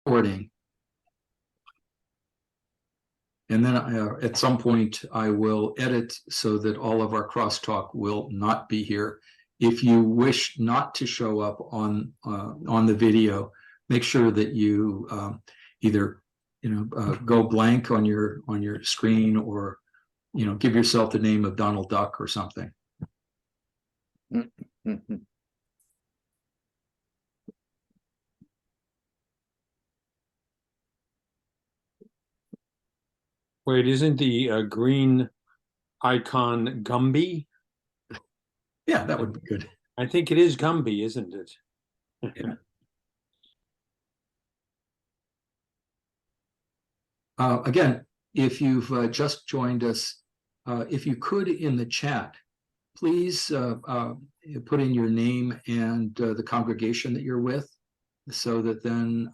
recording. And then at some point, I will edit so that all of our crosstalk will not be here. If you wish not to show up on the video, make sure that you either go blank on your screen, or give yourself the name of Donald Duck or something. Wait, isn't the green icon Gumby? Yeah, that would be good. I think it is Gumby, isn't it? Yeah. Again, if you've just joined us, if you could, in the chat, please put in your name and the congregation that you're with, so that then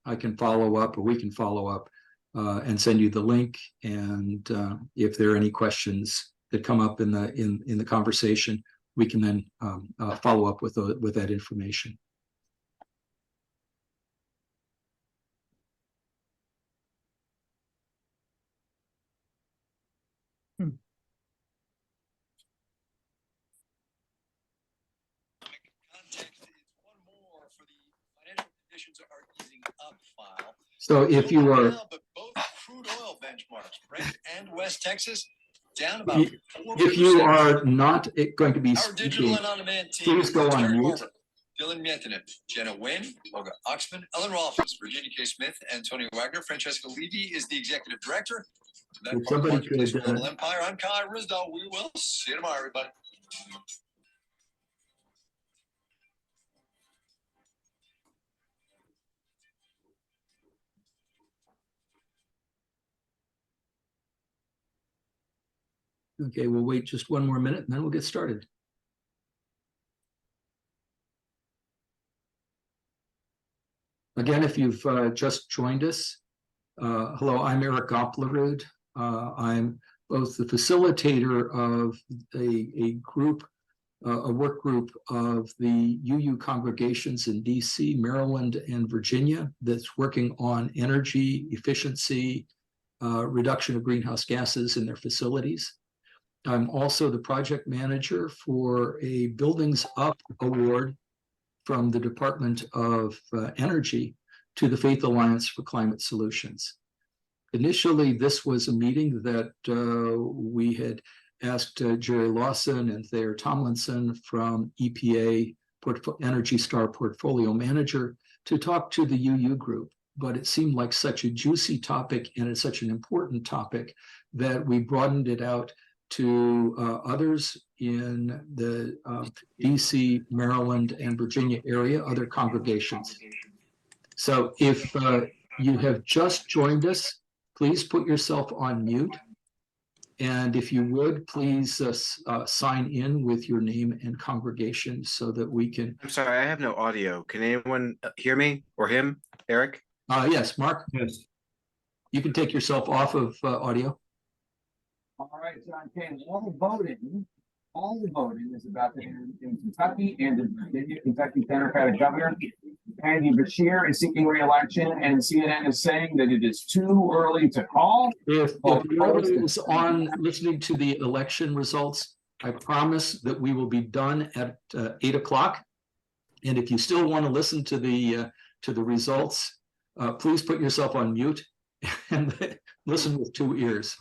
I can follow up, or we can follow up and send you the link. And if there are any questions that come up in the conversation, we can then follow up with that information. So if you are, but both crude oil benchmarks, Brent and West Texas, down about 4%. If you are not going to be Our digital and on-demand team, please go on mute. Dylan Mietinen, Jenna Wynn, Olga Oxman, Ellen Rolfes, Virginia K. Smith, Antonio Wagner, Francesca Levy is the executive director. That somebody could, Global Empire. I'm Kai Rizdal. We will see you tomorrow, everybody. Okay, we'll wait just one more minute and then we'll get started. Again, if you've just joined us, hello, I'm Eric Goplerud. I'm both the facilitator of a group, a work group of the UU congregations in DC, Maryland, and Virginia that's working on energy efficiency, reduction of greenhouse gases in their facilities. I'm also the project manager for a Buildings Up award from the Department of Energy to the Faith Alliance for Climate Solutions. Initially, this was a meeting that we had asked Jerry Lawson and Thayer Tomlinson from EPA Energy Star Portfolio Manager to talk to the UU group, but it seemed like such a juicy topic and it's such an important topic that we broadened it out to others in the DC, Maryland, and Virginia area, other congregations. So if you have just joined us, please put yourself on mute. And if you would, please sign in with your name and congregation so that we can. I'm sorry, I have no audio. Can anyone hear me or him, Eric? Yes, Mark. Yes. You can take yourself off of audio. All right, so I'm saying all the voting is about to end in Kentucky and in Virginia. Kentucky Democratic Governor Andy Beshear is seeking re-election, and CNN is saying that it is too early to call. If everybody is on listening to the election results, I promise that we will be done at 8 o'clock. And if you still want to listen to the results, please put yourself on mute and listen with 2 ears.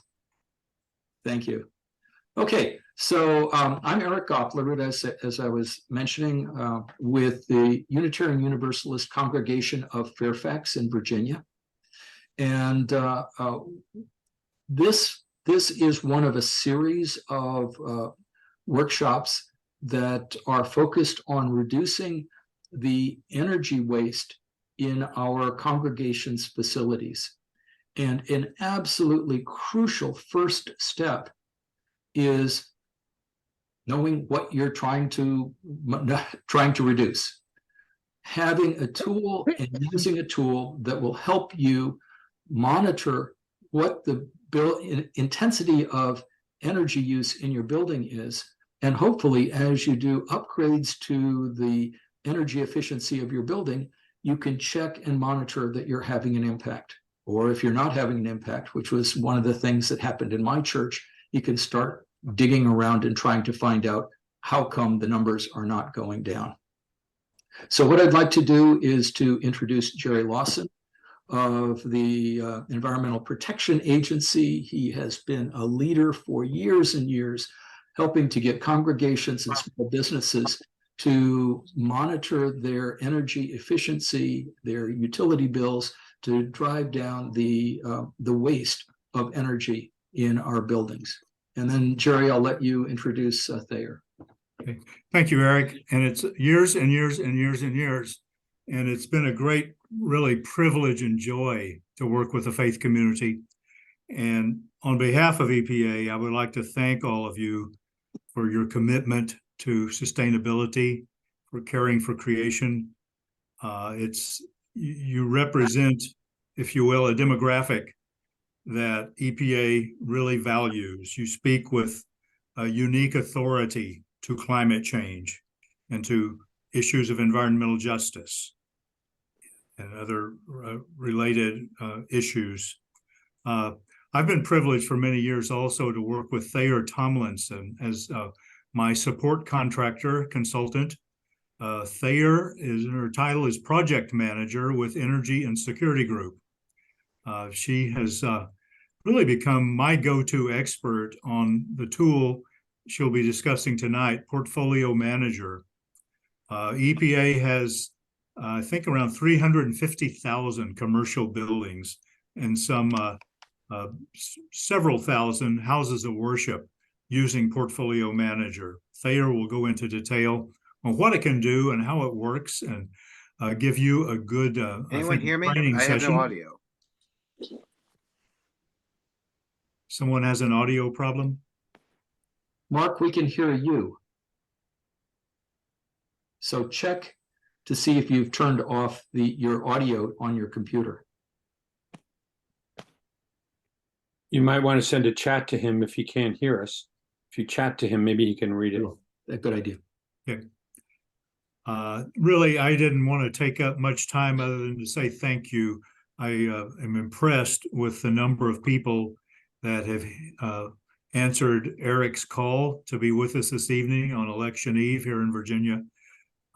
Thank you. Okay, so I'm Eric Goplerud, as I was mentioning, with the Unitarian Universalist Congregation of Fairfax in Virginia. And this is one of a series of workshops that are focused on reducing the energy waste in our congregation's facilities. And an absolutely crucial first step is knowing what you're trying to reduce. Having a tool and using a tool that will help you monitor what the intensity of energy use in your building is. And hopefully, as you do upgrades to the energy efficiency of your building, you can check and monitor that you're having an impact. Or if you're not having an impact, which was one of the things that happened in my church, you can start digging around and trying to find out how come the numbers are not going down. So what I'd like to do is to introduce Jerry Lawson of the Environmental Protection Agency. He has been a leader for years and years, helping to get congregations and small businesses to monitor their energy efficiency, their utility bills, to drive down the waste of energy in our buildings. And then, Jerry, I'll let you introduce Thayer. Okay. Thank you, Eric. And it's years and years and years and years. And it's been a great, really privilege and joy to work with the faith community. And on behalf of EPA, I would like to thank all of you for your commitment to sustainability, for caring for creation. You represent, if you will, a demographic that EPA really values. You speak with a unique authority to climate change and to issues of environmental justice and other related issues. I've been privileged for many years also to work with Thayer Tomlinson as my support contractor consultant. Thayer her title is project manager with Energy and Security Group. She has really become my go-to expert on the tool she'll be discussing tonight, Portfolio Manager. EPA has, I think, around 350,000 commercial buildings and some several thousand houses of worship using Portfolio Manager. Thayer will go into detail on what it can do and how it works, and give you a good Anyone hear me? training I have session. no audio. Someone has an audio problem? Mark, we can hear you. So check to see if you've turned off your audio on your computer. You might want to send a chat to him if he can't hear us. If you chat to him, maybe he can read it. A good idea. Okay. Really, I didn't want to take up much time other than to say thank you. I am impressed with the number of people that have answered Eric's call to be with us this evening on election eve here in Virginia,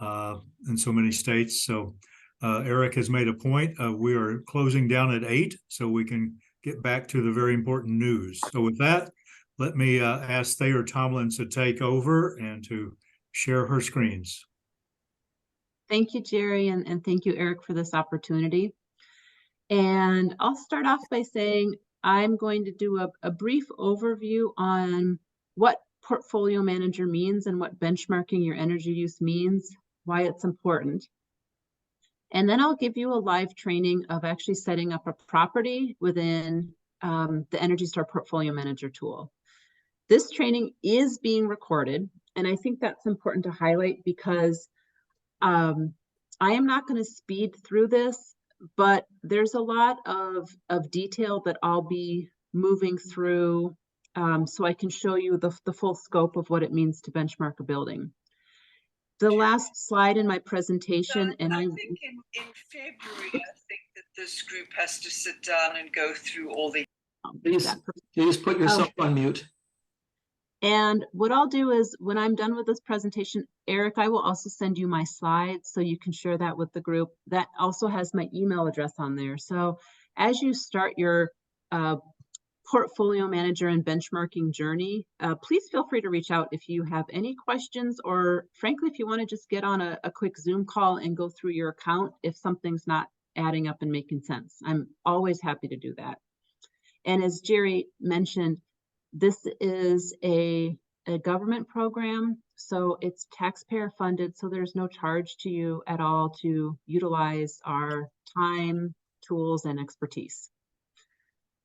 in so many states. So Eric has made a point. We are closing down at 8, so we can get back to the very important news. So with that, let me ask Thayer Tomlinson to take over and to share her screens. Thank you, Jerry, and thank you, Eric, for this opportunity. And I'll start off by saying I'm going to do a brief overview on what Portfolio Manager means and what benchmarking your energy use means, why it's important. And then I'll give you a live training of actually setting up a property within the Energy Star Portfolio Manager tool. This training is being recorded, and I think that's important to highlight because I am not going to speed through this, but there's a lot of detail that I'll be moving through so I can show you the full scope of what it means to benchmark a building. The last slide in my presentation, and I think in February, I think that this group has to sit down and go through all the. Please put yourself on mute. And what I'll do is when I'm done with this presentation, Eric, I will also send you my slides so you can share that with the group. That also has my email address on there. So as you start your portfolio manager and benchmarking journey, please feel free to reach out if you have any questions, or frankly, if you want to just get on a quick Zoom call and go through your account if something's not adding up and making sense. I'm always happy to do that. And as Jerry mentioned, this is a government program, so it's taxpayer funded, so there's no charge to you at all to utilize our time, tools, and expertise.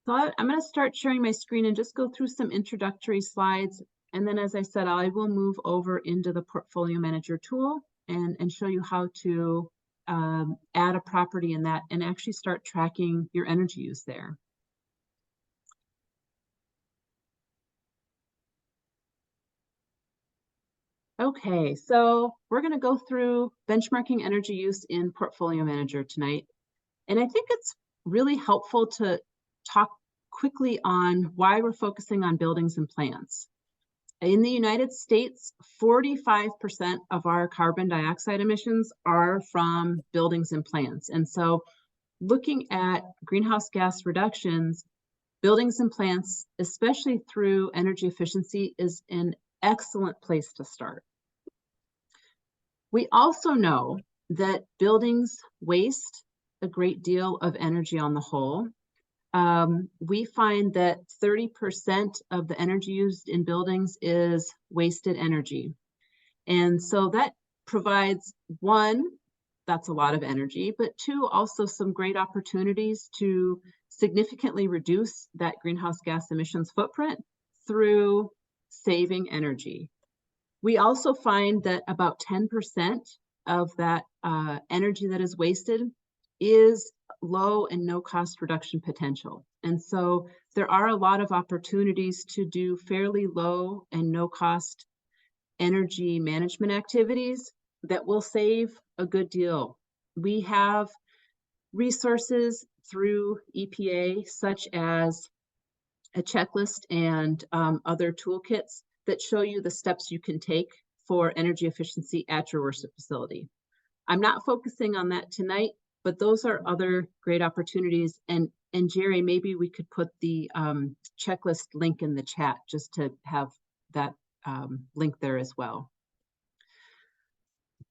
So I'm going to start sharing my screen and just go through some introductory slides. And then, as I said, I will move over into the Portfolio Manager tool and show you how to add a property in that and actually start tracking your energy use there. Okay, so we're going to go through benchmarking energy use in Portfolio Manager tonight. And I think it's really helpful to talk quickly on why we're focusing on buildings and plants. In the United States, 45% of our carbon dioxide emissions are from buildings and plants. And so looking at greenhouse gas reductions, buildings and plants, especially through energy efficiency, is an excellent place to start. We also know that buildings waste a great deal of energy on the whole. We find that 30% of the energy used in buildings is wasted energy. And so that provides, one, that's a lot of energy, but two, also some great opportunities to significantly reduce that greenhouse gas emissions footprint through saving energy. We also find that about 10% of that energy that is wasted is low and no cost reduction potential. And so there are a lot of opportunities to do fairly low and no cost energy management activities that will save a good deal. We have resources through EPA, such as a checklist and other toolkits that show you the steps you can take for energy efficiency at your worship facility. I'm not focusing on that tonight, but those are other great opportunities. And Jerry, maybe we could put the checklist link in the chat just to have that link there as well.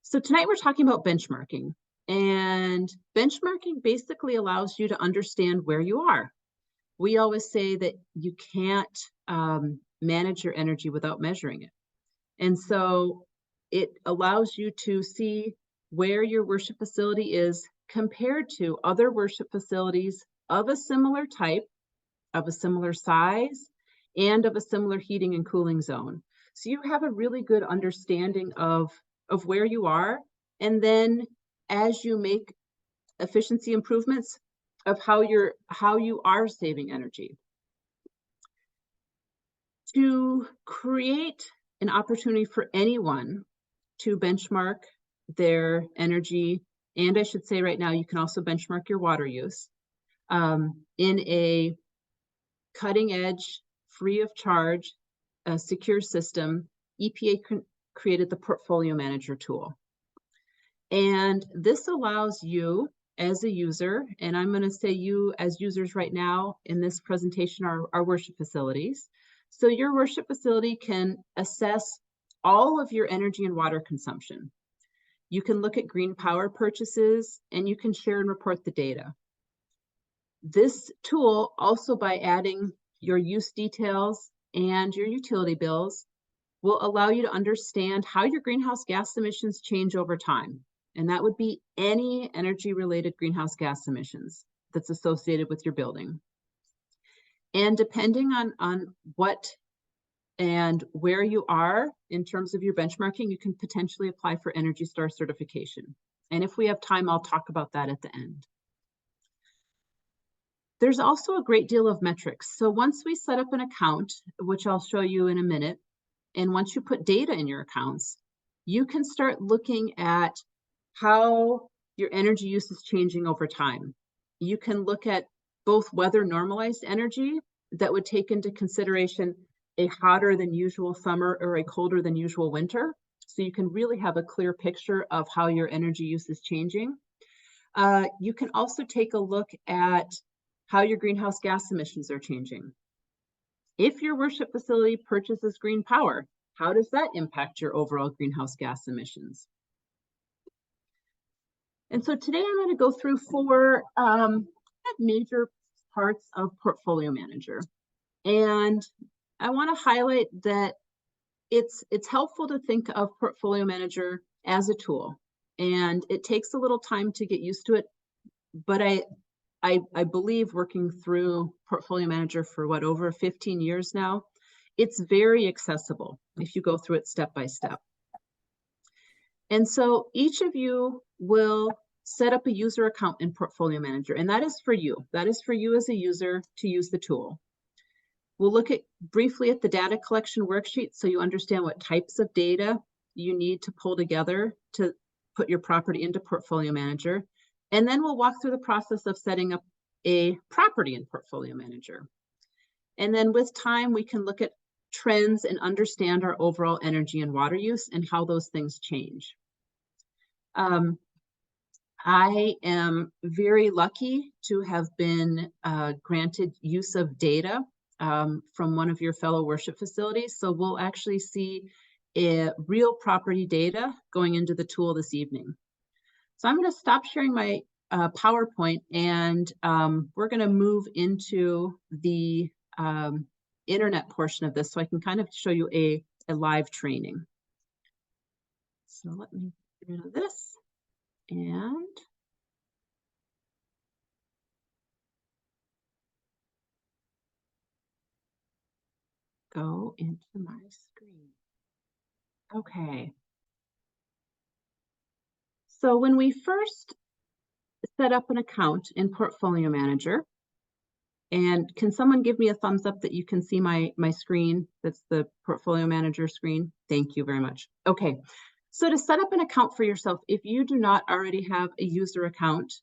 So tonight we're talking about benchmarking, and benchmarking basically allows you to understand where you are. We always say that you can't manage your energy without measuring it. And so it allows you to see where your worship facility is compared to other worship facilities of a similar type, of a similar size, and of a similar heating and cooling zone. So you have a really good understanding of where you are, and then as you make efficiency improvements, of how you are saving energy. To create an opportunity for anyone to benchmark their energy, and I should say right now, you can also benchmark your water use in a cutting edge, free of charge, secure system. EPA created the Portfolio Manager tool. And this allows you as a user, and I'm going to say you as users right now in this presentation are our worship facilities. So your worship facility can assess all of your energy and water consumption. You can look at green power purchases, and you can share and report the data. This tool, also by adding your use details and your utility bills, will allow you to understand how your greenhouse gas emissions change over time. And that would be any energy-related greenhouse gas emissions that's associated with your building. And depending on what and where you are in terms of your benchmarking, you can potentially apply for Energy Star certification. And if we have time, I'll talk about that at the end. There's also a great deal of metrics. So once we set up an account, which I'll show you in a minute, and once you put data in your accounts, you can start looking at how your energy use is changing over time. You can look at both weather normalized energy that would take into consideration a hotter than usual summer or a colder than usual winter. So you can really have a clear picture of how your energy use is changing. You can also take a look at how your greenhouse gas emissions are changing. If your worship facility purchases green power, how does that impact your overall greenhouse gas emissions? And so today I'm going to go through four major parts of Portfolio Manager. And I want to highlight that it's helpful to think of Portfolio Manager as a tool. And it takes a little time to get used to it. But I believe, working through Portfolio Manager for over 15 years now, it's very accessible if you go through it step by step. And so each of you will set up a user account in Portfolio Manager, and that is for you. That is for you as a user to use the tool. We'll look briefly at the data collection worksheet so you understand what types of data you need to pull together to put your property into Portfolio Manager. And then we'll walk through the process of setting up a property in Portfolio Manager. And then with time, we can look at trends and understand our overall energy and water use and how those things change. I am very lucky to have been granted use of data from one of your fellow worship facilities. So we'll actually see real property data going into the tool this evening. So I'm going to stop sharing my PowerPoint, and we're going to move into the internet portion of this so I can kind of show you a live training. So let me get rid of this and go into my screen. Okay. So when we first set up an account in Portfolio Manager, and can someone give me a thumbs up that you can see my screen? That's the Portfolio Manager screen. Thank you very much. Okay. So to set up an account for yourself, if you do not already have a user account,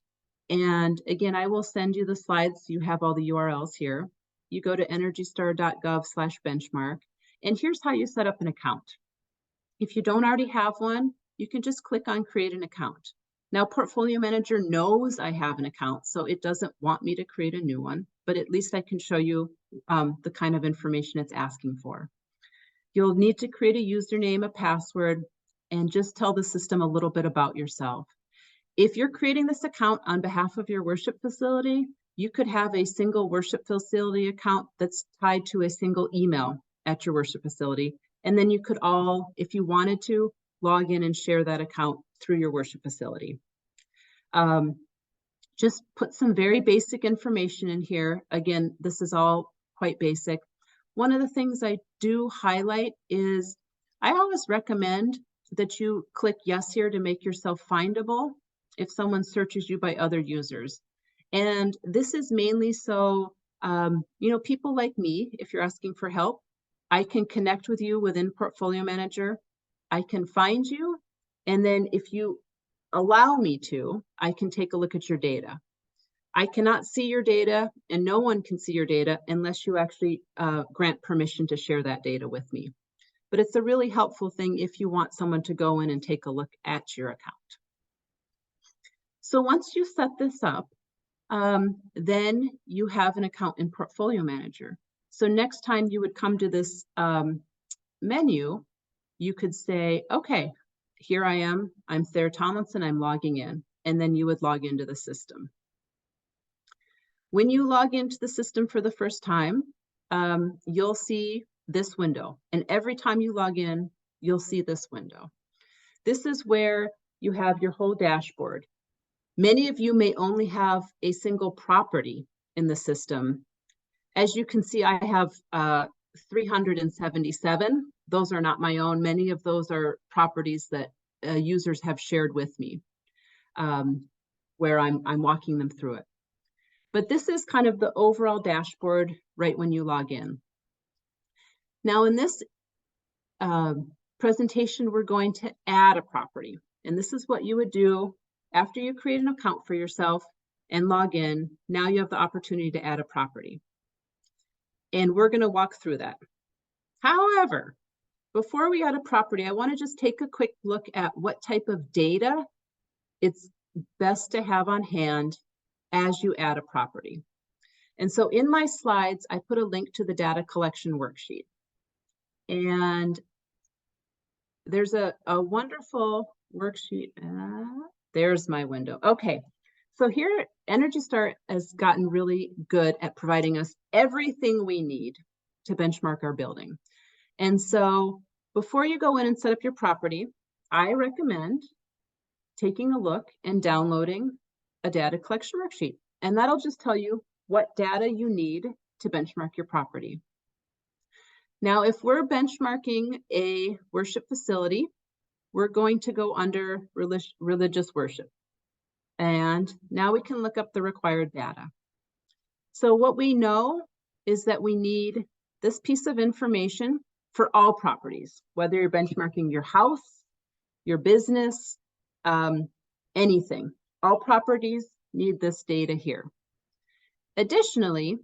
and again, I will send you the slides. You have all the URLs here. You go to energystar.gov/benchmark, and here's how you set up an account. If you don't already have one, you can just click on create an account. Now, Portfolio Manager knows I have an account, so it doesn't want me to create a new one, but at least I can show you the kind of information it's asking for. You'll need to create a username, a password, and just tell the system a little bit about yourself. If you're creating this account on behalf of your worship facility, you could have a single worship facility account that's tied to a single email at your worship facility. And then you could all, if you wanted to, log in and share that account through your worship facility. Just put some very basic information in here. Again, this is all quite basic. One of the things I do highlight is I always recommend that you click yes here to make yourself findable if someone searches you by other users. And this is mainly so, people like me, if you're asking for help, I can connect with you within Portfolio Manager. I can find you. And then if you allow me to, I can take a look at your data. I cannot see your data, and no one can see your data unless you actually grant permission to share that data with me. But it's a really helpful thing if you want someone to go in and take a look at your account. So once you set this up, then you have an account in Portfolio Manager. So next time you would come to this menu, you could say, okay, here I am. I'm Sarah Tomlinson. I'm logging in. And then you would log into the system. When you log into the system for the first time, you'll see this window. And every time you log in, you'll see this window. This is where you have your whole dashboard. Many of you may only have a single property in the system. As you can see, I have 377. Those are not my own. Many of those are properties that users have shared with me, where I'm walking them through it. But this is kind of the overall dashboard right when you log in. Now in this presentation, we're going to add a property. And this is what you would do after you create an account for yourself and log in. Now you have the opportunity to add a property. And we're going to walk through that. However, before we add a property, I want to just take a quick look at what type of data it's best to have on hand as you add a property. And so in my slides, I put a link to the data collection worksheet. And there's a wonderful worksheet. There's my window. Okay, so here Energy Star has gotten really good at providing us everything we need to benchmark our building. And so before you go in and set up your property, I recommend taking a look and downloading a data collection worksheet. And that'll just tell you what data you need to benchmark your property. Now, if we're benchmarking a worship facility, we're going to go under religious worship. And now we can look up the required data. So what we know is that we need this piece of information for all properties, whether you're benchmarking your house, your business, anything. All properties need this data here. Additionally,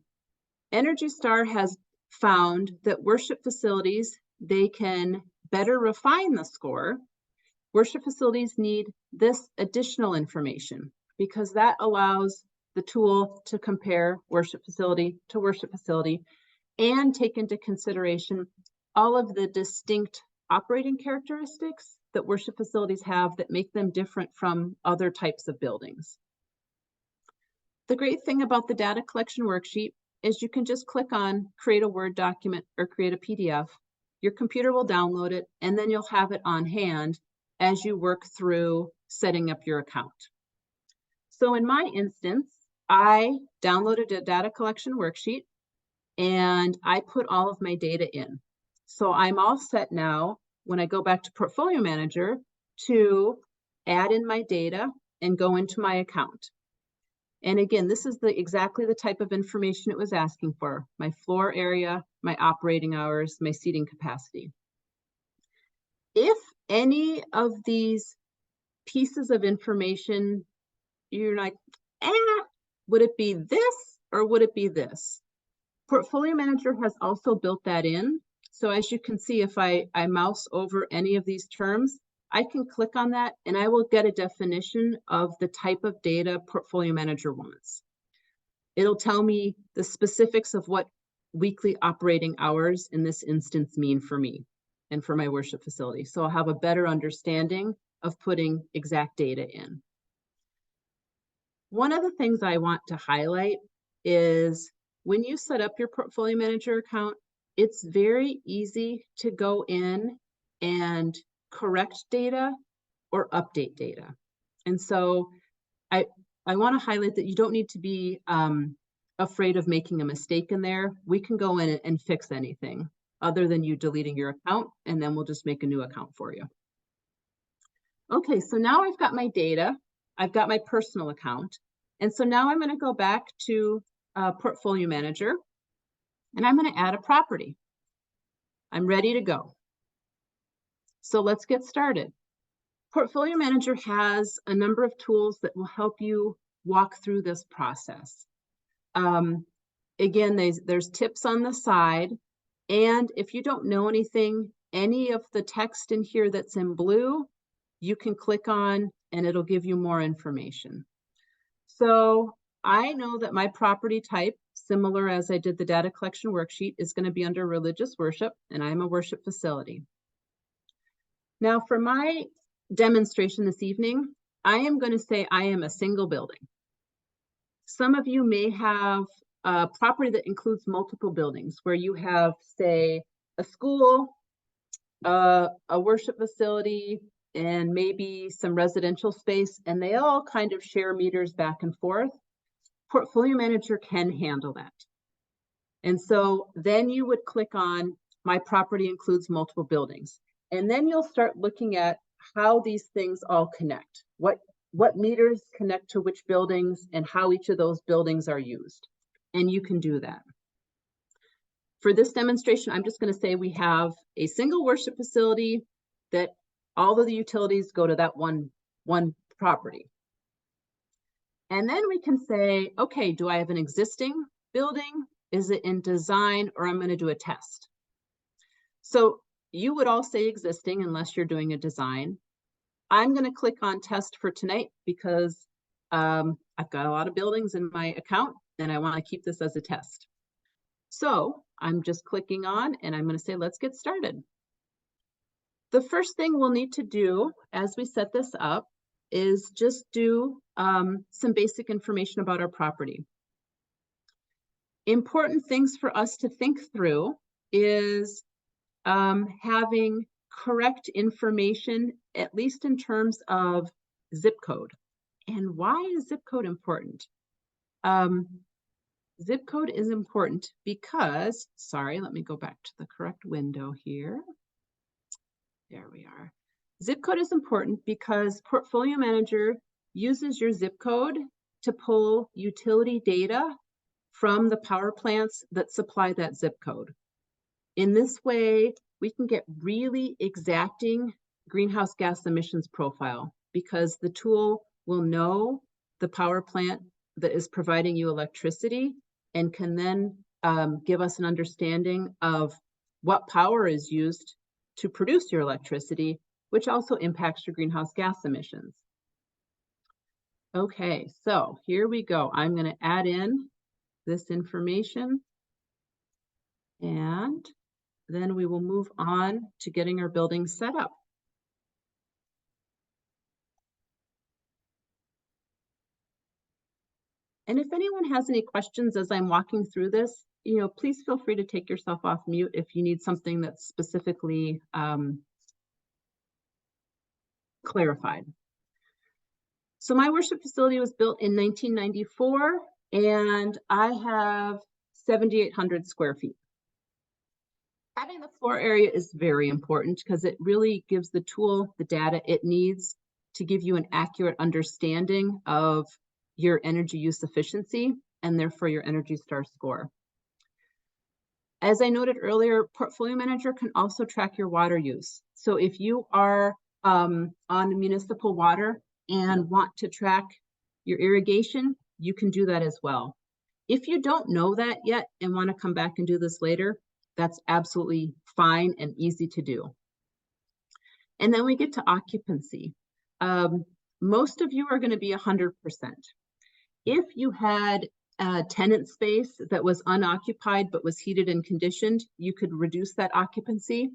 Energy Star has found that worship facilities, they can better refine the score. Worship facilities need this additional information because that allows the tool to compare worship facility to worship facility and take into consideration all of the distinct operating characteristics that worship facilities have that make them different from other types of buildings. The great thing about the data collection worksheet is you can just click on create a Word document or create a PDF. Your computer will download it, and then you'll have it on hand as you work through setting up your account. So in my instance, I downloaded a data collection worksheet and I put all of my data in. So I'm all set now when I go back to Portfolio Manager to add in my data and go into my account. And again, this is exactly the type of information it was asking for: my floor area, my operating hours, my seating capacity. If any of these pieces of information, you're like, would it be this or would it be this? Portfolio Manager has also built that in. So as you can see, if I mouse over any of these terms, I can click on that and I will get a definition of the type of data Portfolio Manager wants. It'll tell me the specifics of what weekly operating hours in this instance mean for me and for my worship facility. So I'll have a better understanding of putting exact data in. One of the things I want to highlight is when you set up your Portfolio Manager account, it's very easy to go in and correct data or update data. And so I want to highlight that you don't need to be afraid of making a mistake in there. We can go in and fix anything other than you deleting your account, and then we'll just make a new account for you. Okay, so now I've got my data. I've got my personal account. And so now I'm going to go back to Portfolio Manager, and I'm going to add a property. I'm ready to go. So let's get started. Portfolio Manager has a number of tools that will help you walk through this process. Again, there's tips on the side. And if you don't know anything, any of the text in here that's in blue, you can click on and it'll give you more information. So I know that my property type, similar as I did the data collection worksheet, is going to be under religious worship, and I'm a worship facility. Now for my demonstration this evening, I am going to say I am a single building. Some of you may have a property that includes multiple buildings where you have, say, a school, a worship facility, and maybe some residential space, and they all kind of share meters back and forth. Portfolio Manager can handle that. And so then you would click on my property includes multiple buildings. And then you'll start looking at how these things all connect. What meters connect to which buildings and how each of those buildings are used. And you can do that. For this demonstration, I'm just going to say we have a single worship facility that all of the utilities go to that one property. And then we can say, okay, do I have an existing building? Is it in design, or I'm going to do a test? So you would all say existing unless you're doing a design. I'm going to click on test for tonight because I've got a lot of buildings in my account and I want to keep this as a test. So I'm just clicking on and I'm going to say, let's get started. The first thing we'll need to do as we set this up is just do some basic information about our property. Important things for us to think through is having correct information, at least in terms of zip code. And why is zip code important? Zip code is important because, sorry, let me go back to the correct window here. There we are. Zip code is important because Portfolio Manager uses your zip code to pull utility data from the power plants that supply that zip code. In this way, we can get really exacting greenhouse gas emissions profile, because the tool will know the power plant that is providing you electricity and can then give us an understanding of what power is used to produce your electricity, which also impacts your greenhouse gas emissions. Okay, so here we go. I'm going to add in this information, and then we will move on to getting our building set up. And if anyone has any questions as I'm walking through this, please feel free to take yourself off mute if you need something that's specifically clarified. So my worship facility was built in 1994, and I have 7,800 square feet. Having the floor area is very important because it really gives the tool the data it needs to give you an accurate understanding of your energy use efficiency and therefore your Energy Star score. As I noted earlier, Portfolio Manager can also track your water use. So if you are on municipal water and want to track your irrigation, you can do that as well. If you don't know that yet and want to come back and do this later, that's absolutely fine and easy to do. And then we get to occupancy. Most of you are going to be 100%. If you had a tenant space that was unoccupied but was heated and conditioned, you could reduce that occupancy.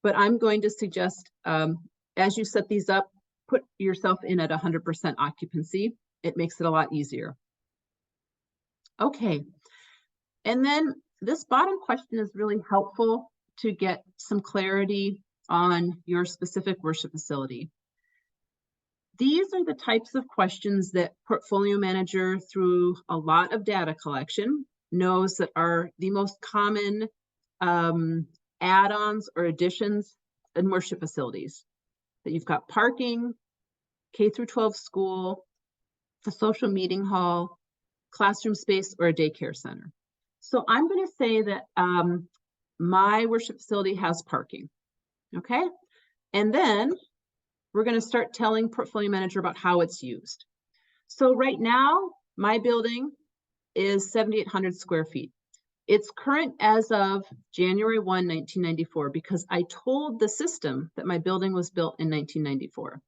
But I'm going to suggest, as you set these up, put yourself in at 100% occupancy. It makes it a lot easier. Okay, and then this bottom question is really helpful to get some clarity on your specific worship facility. These are the types of questions that Portfolio Manager, through a lot of data collection, knows that are the most common add-ons or additions in worship facilities. That you've got parking, K through 12 school, a social meeting hall, classroom space, or a daycare center. So I'm going to say that my worship facility has parking, okay? And then we're going to start telling Portfolio Manager about how it's used. So right now, my building is 7,800 square feet. It's current as of January 1, 1994, because I told the system that my building was built in 1994.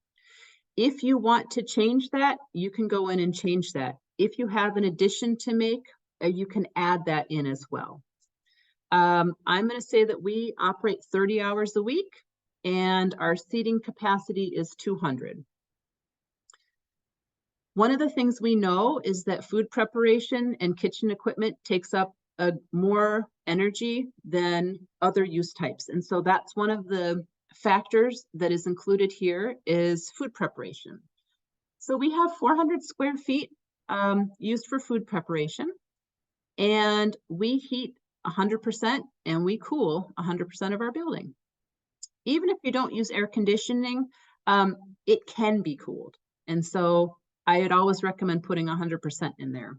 If you want to change that, you can go in and change that. If you have an addition to make, you can add that in as well. I'm going to say that we operate 30 hours a week and our seating capacity is 200. One of the things we know is that food preparation and kitchen equipment takes up more energy than other use types. And so that's one of the factors that is included here is food preparation. So we have 400 square feet used for food preparation, and we heat 100% and we cool 100% of our building. Even if you don't use air conditioning, it can be cooled. And so I would always recommend putting 100% in there.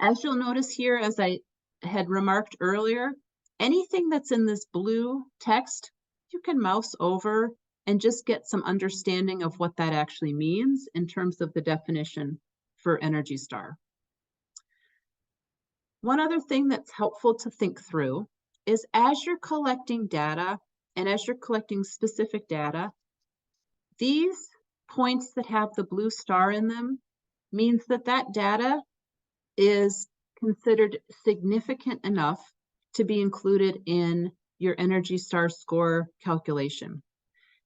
As you'll notice here, as I had remarked earlier, anything that's in this blue text, you can mouse over and just get some understanding of what that actually means in terms of the definition for Energy Star. One other thing that's helpful to think through is as you're collecting data and as you're collecting specific data, these points that have the blue star in them means that that data is considered significant enough to be included in your Energy Star score calculation.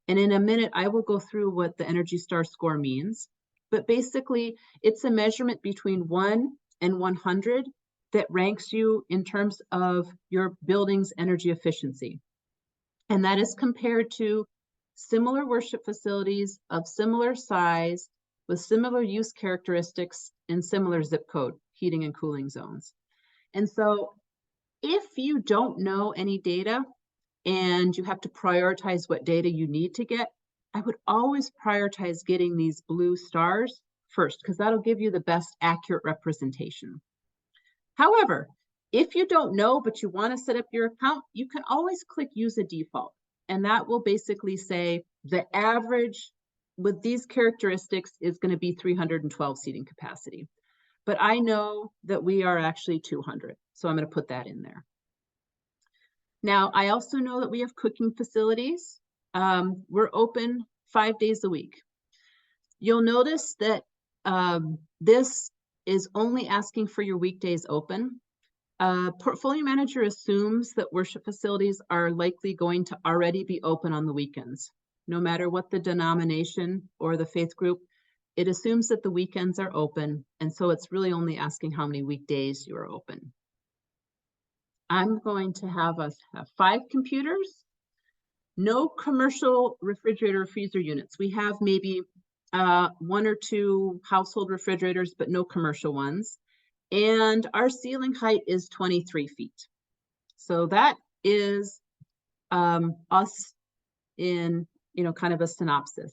And in a minute, I will go through what the Energy Star score means. But basically, it's a measurement between 1 and 100 that ranks you in terms of your building's energy efficiency. And that is compared to similar worship facilities of similar size with similar use characteristics and similar zip code, heating and cooling zones. And so if you don't know any data and you have to prioritize what data you need to get, I would always prioritize getting these blue stars first, because that'll give you the best accurate representation. However, if you don't know, but you want to set up your account, you can always click Use a Default. and that will basically say the average with these characteristics is going to be 312 seating capacity. But I know that we are actually 200, so I'm going to put that in there. Now, I also know that we have cooking facilities. We're open 5 days a week. You'll notice that this is only asking for your weekdays open. Portfolio Manager assumes that worship facilities are likely going to already be open on the weekends. No matter what the denomination or the faith group, it assumes that the weekends are open, and so it's really only asking how many weekdays you are open. I'm going to have us have 5 computers, no commercial refrigerator freezer units. We have maybe 1 or 2 household refrigerators, but no commercial ones. And our ceiling height is 23 feet. So that is us in, kind of a synopsis.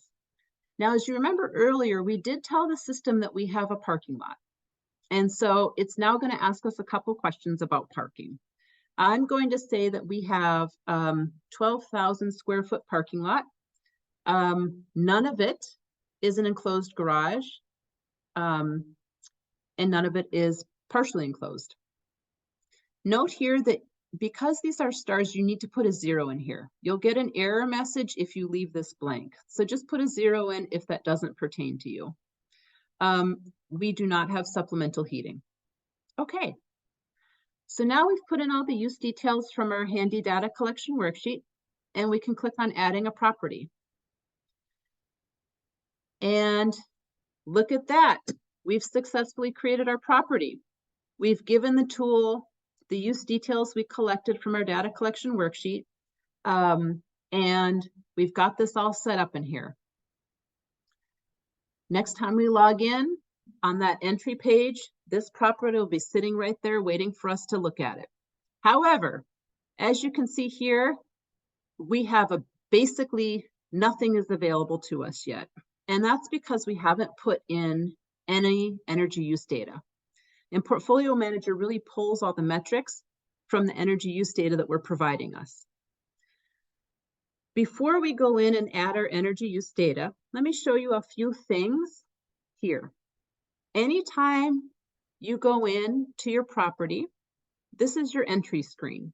Now, as you remember earlier, we did tell the system that we have a parking lot. And so it's now going to ask us a couple questions about parking. I'm going to say that we have 12,000 square foot parking lot. None of it is an enclosed garage, and none of it is partially enclosed. Note here that because these are stars, you need to put a 0 in here. You'll get an error message if you leave this blank. So just put a 0 in if that doesn't pertain to you. We do not have supplemental heating. Okay. So now we've put in all the use details from our handy data collection worksheet, and we can click on adding a property. And look at that. We've successfully created our property. We've given the tool the use details we collected from our data collection worksheet, and we've got this all set up in here. Next time we log in on that entry page, this property will be sitting right there waiting for us to look at it. However, as you can see here, we have basically nothing is available to us yet. And that's because we haven't put in any energy use data. And Portfolio Manager really pulls all the metrics from the energy use data that we're providing us. Before we go in and add our energy use data, let me show you a few things here. Anytime you go in to your property, this is your entry screen.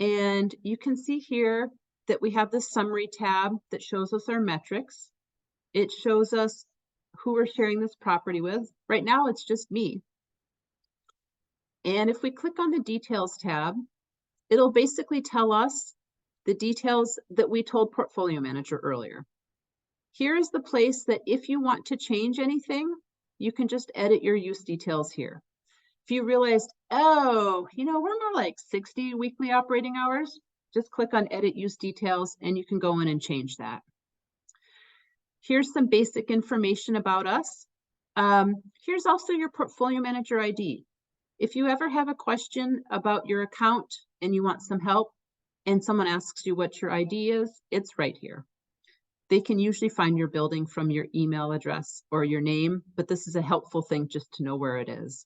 And you can see here that we have the summary tab that shows us our metrics. It shows us who we're sharing this property with. Right now, it's just me. And if we click on the details tab, it'll basically tell us the details that we told Portfolio Manager earlier. Here is the place that if you want to change anything, you can just edit your use details here. If you realized, oh, we're more like 60 weekly operating hours, just click on edit use details and you can go in and change that. Here's some basic information about us. Here's also your Portfolio Manager ID. If you ever have a question about your account and you want some help and someone asks you what your ID is, it's right here. They can usually find your building from your email address or your name, but this is a helpful thing just to know where it is.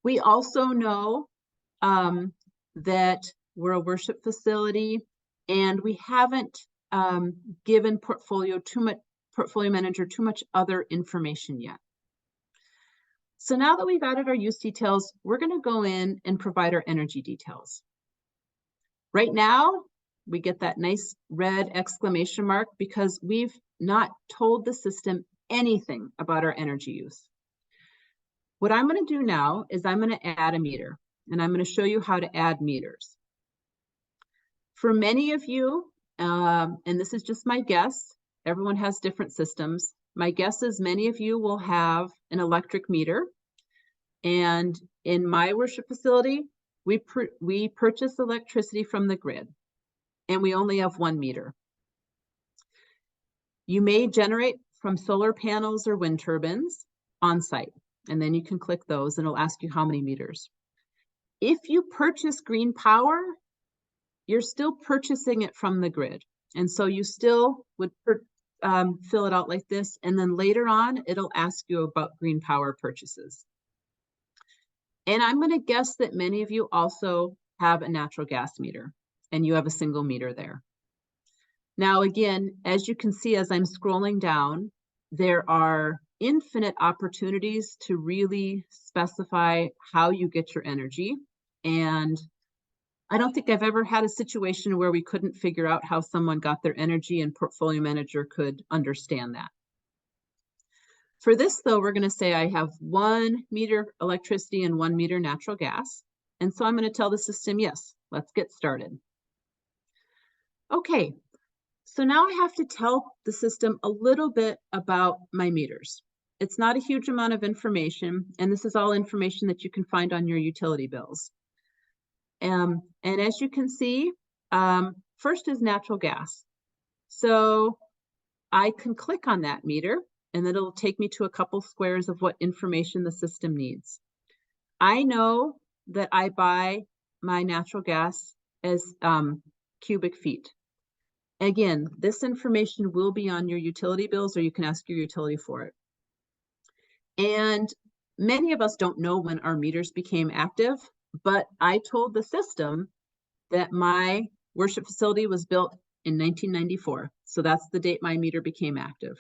We also know that we're a worship facility and we haven't given Portfolio Manager too much other information yet. So now that we've added our use details, we're going to go in and provide our energy details. Right now, we get that nice red exclamation mark because we've not told the system anything about our energy use. What I'm going to do now is I'm going to add a meter, and I'm going to show you how to add meters. For many of you, and this is just my guess, everyone has different systems. My guess is many of you will have an electric meter. And in my worship facility, we purchase electricity from the grid, and we only have 1 meter. You may generate from solar panels or wind turbines on site, and then you can click those and it'll ask you how many meters. If you purchase green power, you're still purchasing it from the grid. And so you still would fill it out like this. And then later on, it'll ask you about green power purchases. And I'm going to guess that many of you also have a natural gas meter. and you have a single meter there. Now, again, as you can see, as I'm scrolling down, there are infinite opportunities to really specify how you get your energy. And I don't think I've ever had a situation where we couldn't figure out how someone got their energy, and Portfolio Manager could understand that. For this, though, we're going to say I have 1 meter electricity and 1 meter natural gas. And so I'm going to tell the system, yes, let's get started. Okay, so now I have to tell the system a little bit about my meters. It's not a huge amount of information, and this is all information that you can find on your utility bills. And as you can see, first is natural gas. So I can click on that meter, and then it'll take me to a couple squares of what information the system needs. I know that I buy my natural gas as cubic feet. Again, this information will be on your utility bills, or you can ask your utility for it. And many of us don't know when our meters became active, but I told the system that my worship facility was built in 1994. So that's the date my meter became active.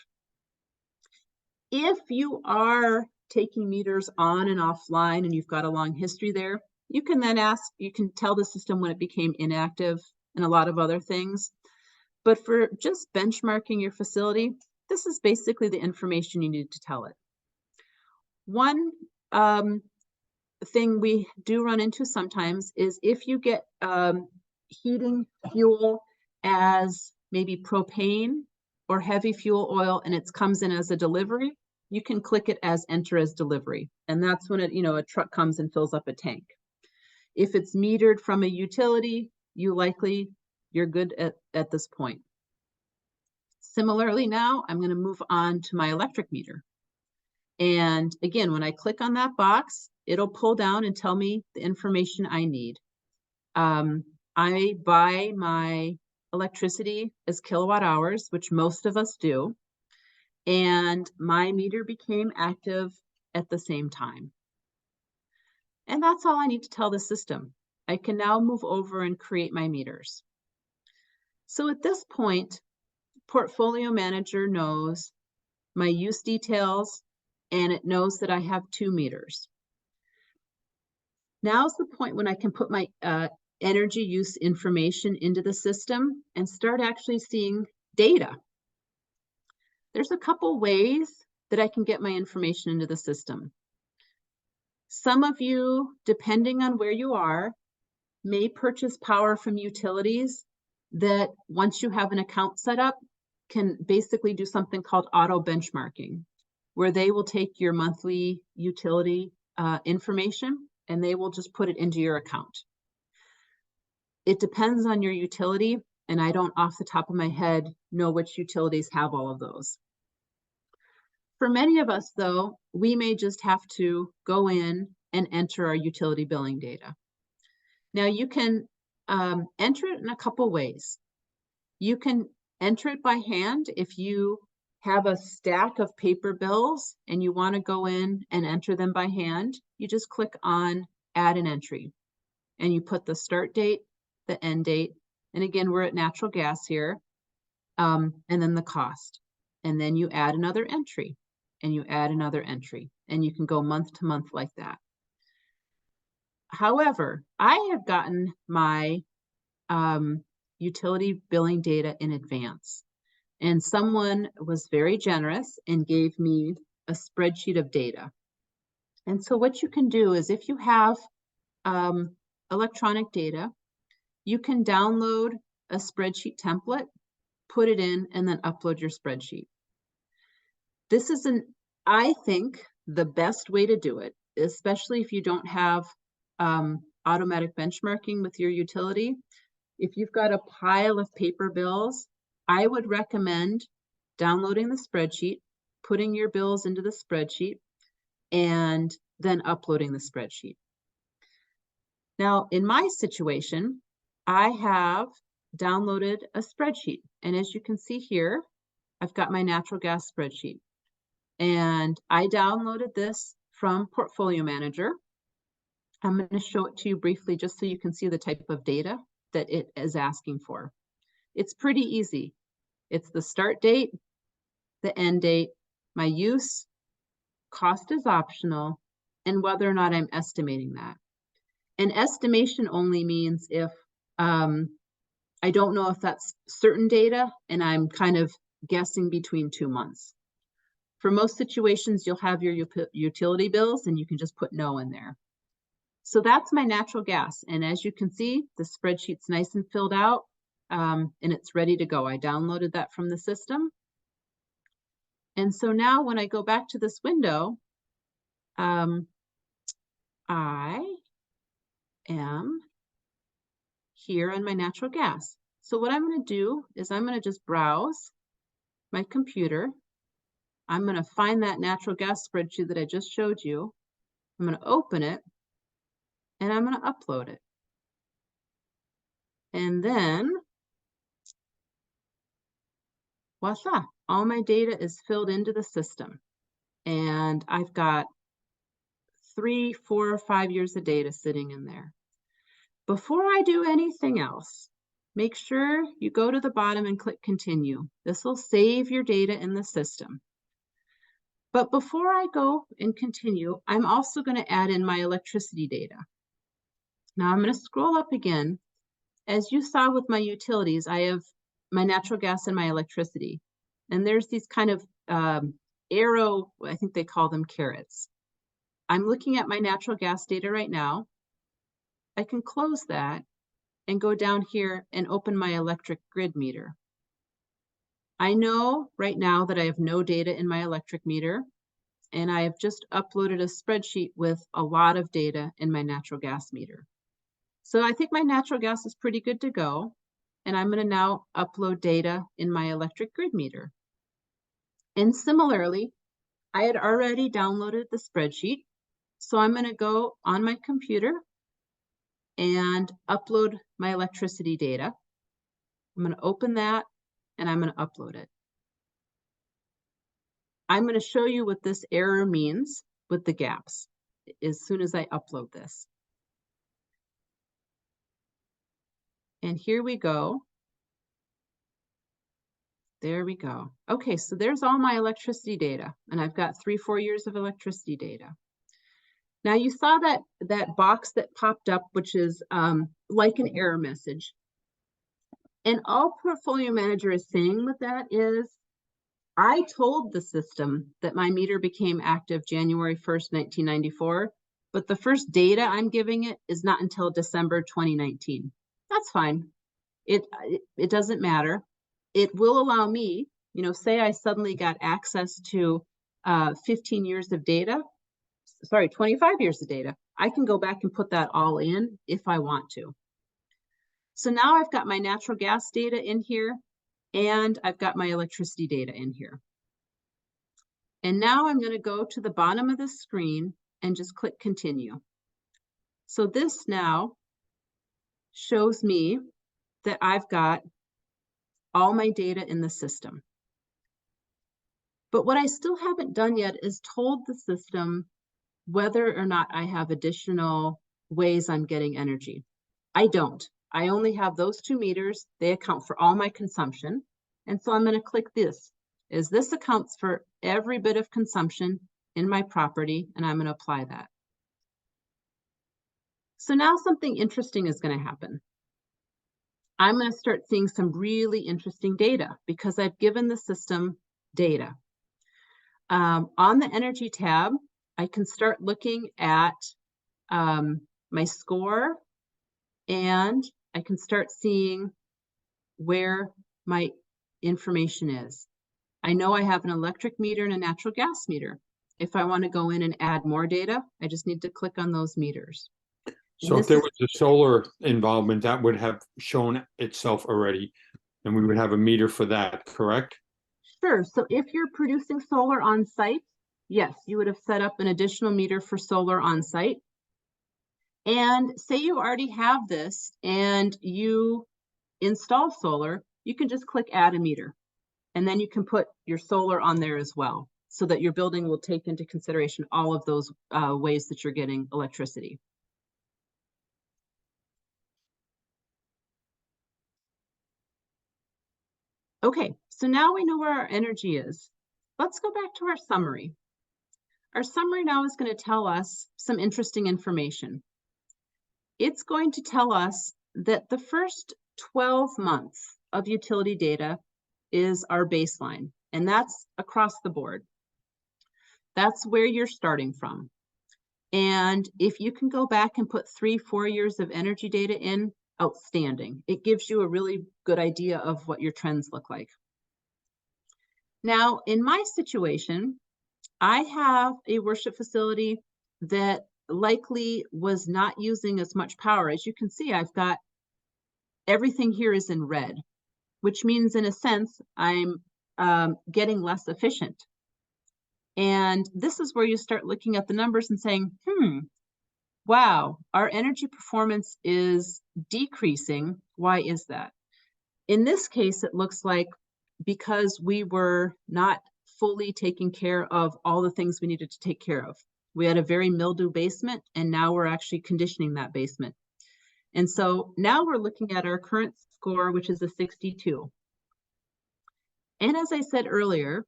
If you are taking meters on and offline and you've got a long history there, you can then you can tell the system when it became inactive and a lot of other things. But for just benchmarking your facility, this is basically the information you need to tell it. One thing we do run into sometimes is if you get heating fuel as maybe propane or heavy fuel oil and it comes in as a delivery, you can click it as enter as delivery. And that's when a truck comes and fills up a tank. If it's metered from a utility, you're good at this point. Similarly, now I'm going to move on to my electric meter. And again, when I click on that box, it'll pull down and tell me the information I need. I buy my electricity as kilowatt hours, which most of us do. And my meter became active at the same time. And that's all I need to tell the system. I can now move over and create my meters. So at this point, Portfolio Manager knows my use details, and it knows that I have 2 meters. Now's the point when I can put my energy use information into the system and start actually seeing data. There's a couple ways that I can get my information into the system. Some of you, depending on where you are, may purchase power from utilities that once you have an account set up, can basically do something called auto benchmarking, where they will take your monthly utility information and they will just put it into your account. It depends on your utility, and I don't off the top of my head know which utilities have all of those. For many of us, though, we may just have to go in and enter our utility billing data. Now, you can enter it in a couple ways. You can enter it by hand if you have a stack of paper bills and you want to go in and enter them by hand. You just click on Add an Entry, and you put the start date, the end date, and again, we're at natural gas here, and then the cost. And then you add another entry, and you add another entry, and you can go month to month like that. However, I have gotten my utility billing data in advance, and someone was very generous and gave me a spreadsheet of data. And so what you can do is if you have electronic data, you can download a spreadsheet template, put it in, and then upload your spreadsheet. This is I think, the best way to do it, especially if you don't have automatic benchmarking with your utility. If you've got a pile of paper bills, I would recommend downloading the spreadsheet, putting your bills into the spreadsheet, and then uploading the spreadsheet. Now, in my situation, I have downloaded a spreadsheet. And as you can see here, I've got my natural gas spreadsheet. And I downloaded this from Portfolio Manager. I'm going to show it to you briefly just so you can see the type of data that it is asking for. It's pretty easy. It's the start date, the end date, my use, cost is optional, and whether or not I'm estimating that. An estimation only means if I don't know if that's certain data and I'm kind of guessing between 2 months. For most situations, you'll have your utility bills and you can just put no in there. So that's my natural gas. And as you can see, the spreadsheet's nice and filled out and it's ready to go. I downloaded that from the system. And so now when I go back to this window, I am here on my natural gas. So what I'm going to do is I'm going to just browse my computer. I'm going to find that natural gas spreadsheet that I just showed you. I'm going to open it and I'm going to upload it. And then, voila, all my data is filled into the system. And I've got 3, 4, or 5 years of data sitting in there. Before I do anything else, make sure you go to the bottom and click continue. This will save your data in the system. But before I go and continue, I'm also going to add in my electricity data. Now I'm going to scroll up again. As you saw with my utilities, I have my natural gas and my electricity. And there's these kind of arrow, I think they call them carrots. I'm looking at my natural gas data right now. I can close that and go down here and open my electric grid meter. I know right now that I have no data in my electric meter, and I have just uploaded a spreadsheet with a lot of data in my natural gas meter. So I think my natural gas is pretty good to go, and I'm going to now upload data in my electric grid meter. And similarly, I had already downloaded the spreadsheet, so I'm going to go on my computer and upload my electricity data. I'm going to open that and I'm going to upload it. I'm going to show you what this error means with the gaps as soon as I upload this. And here we go. There we go. Okay, so there's all my electricity data, and I've got 3, 4 years of electricity data. Now you saw that box that popped up, which is like an error message. And all Portfolio Manager is saying with that is, I told the system that my meter became active January 1st, 1994, but the first data I'm giving it is not until December 2019. That's fine. It doesn't matter. It will allow me, say I suddenly got access to 15 years of data, sorry, 25 years of data. I can go back and put that all in if I want to. So now I've got my natural gas data in here, and I've got my electricity data in here. And now I'm going to go to the bottom of the screen and just click continue. So this now shows me that I've got all my data in the system. But what I still haven't done yet is told the system whether or not I have additional ways I'm getting energy. I don't. I only have those 2 meters. They account for all my consumption. And so I'm going to click this. This accounts for every bit of consumption in my property, and I'm going to apply that. So now something interesting is going to happen. I'm going to start seeing some really interesting data because I've given the system data. On the Energy tab, I can start looking at my score, and I can start seeing where my information is. I know I have an electric meter and a natural gas meter. If I want to go in and add more data, I just need to click on those meters. So if there was a solar involvement, that would have shown itself already, and we would have a meter for that, correct? Sure. So if you're producing solar on site, yes, you would have set up an additional meter for solar on site. And say you already have this and you install solar, you can just click add a meter. And then you can put your solar on there as well, so that your building will take into consideration all of those ways that you're getting electricity. Okay, so now we know where our energy is. Let's go back to our summary. Our summary now is going to tell us some interesting information. It's going to tell us that the first 12 months of utility data is our baseline, and that's across the board. That's where you're starting from. And if you can go back and put 3-4 years of energy data in, outstanding. It gives you a really good idea of what your trends look like. Now, in my situation, I have a worship facility that likely was not using as much power. As you can see, I've got everything here is in red, which means in a sense, I'm getting less efficient. And this is where you start looking at the numbers and saying, wow, our energy performance is decreasing. Why is that? In this case, it looks like because we were not fully taking care of all the things we needed to take care of. We had a very mildew basement, and now we're actually conditioning that basement. And so now we're looking at our current score, which is a 62. And as I said earlier,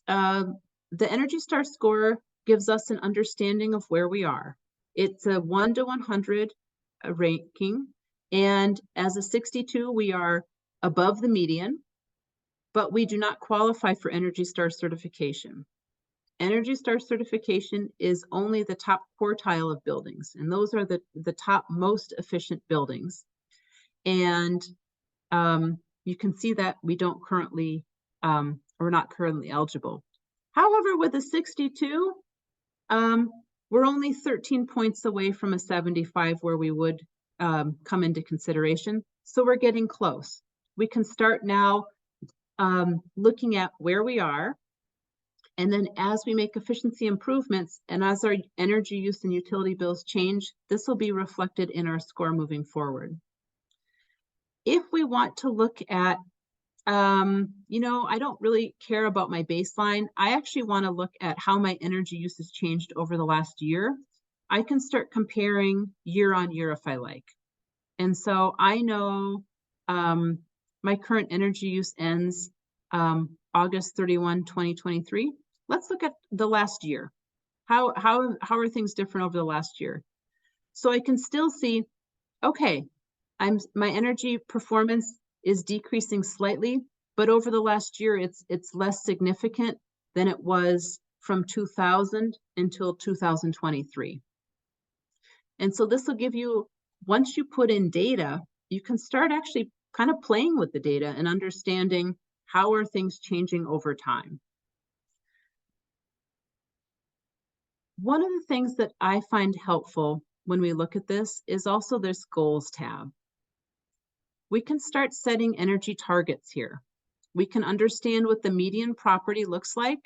the Energy Star score gives us an understanding of where we are. It's a 1 to 100 ranking, and as a 62, we are above the median, but we do not qualify for Energy Star certification. Energy Star certification is only the top quartile of buildings, and those are the top most efficient buildings. And you can see that we don't currently, we're not currently eligible. However, with a 62, we're only 13 points away from a 75 where we would come into consideration. So we're getting close. We can start now looking at where we are. And then as we make efficiency improvements and as our energy use and utility bills change, this will be reflected in our score moving forward. If we want to look at, you know, I don't really care about my baseline. I actually want to look at how my energy use has changed over the last year. I can start comparing year on year if I like. And so I know my current energy use ends August 31, 2023. Let's look at the last year. How are things different over the last year? So I can still see, okay, my energy performance is decreasing slightly, but over the last year, it's less significant than it was from 2000 until 2023. And so this will give you, once you put in data, you can start actually kind of playing with the data and understanding how are things changing over time. One of the things that I find helpful when we look at this is also this goals tab. We can start setting energy targets here. We can understand what the median property looks like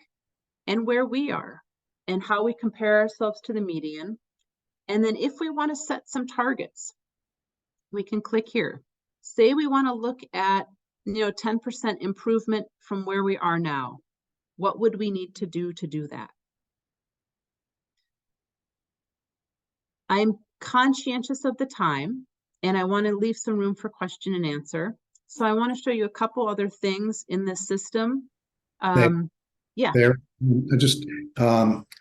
and where we are and how we compare ourselves to the median. And then if we want to set some targets, we can click here. Say we want to look at 10% improvement from where we are now. What would we need to do that? I'm conscientious of the time, and I want to leave some room for question and answer. So I want to show you a couple other things in this system. Yeah. There,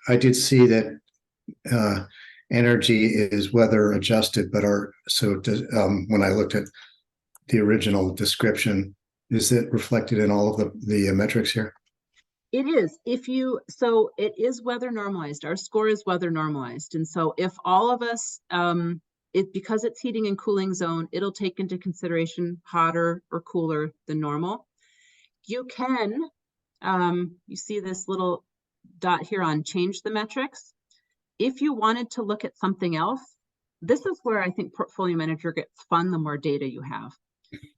I did see that energy is weather adjusted, but when I looked at the original description, is it reflected in all of the metrics here? It is. So it is weather normalized. Our score is weather normalized. And so if all of us, because it's heating and cooling zone, it'll take into consideration hotter or cooler than normal. You can, you see this little dot here on change the metrics. If you wanted to look at something else, this is where I think Portfolio Manager gets fun the more data you have.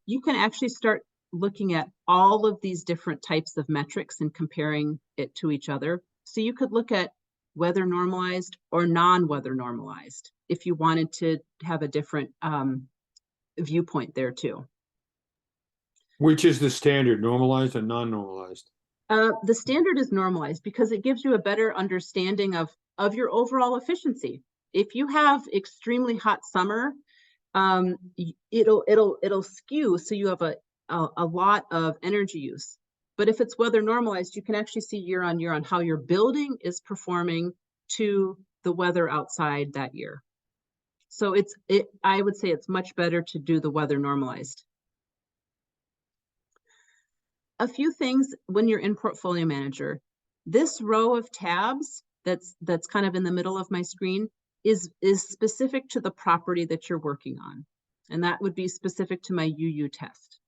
You can actually start looking at all of these different types of metrics and comparing it to each other. So you could look at weather normalized or non-weather normalized if you wanted to have a different viewpoint there too. Which is the standard, normalized and non-normalized? The standard is normalized because it gives you a better understanding of your overall efficiency. If you have extremely hot summer, it'll skew, so you have a lot of energy use. But if it's weather normalized, you can actually see year on year on how your building is performing to the weather outside that year. So I would say it's much better to do the weather normalized. A few things when you're in Portfolio Manager. This row of tabs that's kind of in the middle of my screen is specific to the property that you're working on. And that would be specific to my UU test.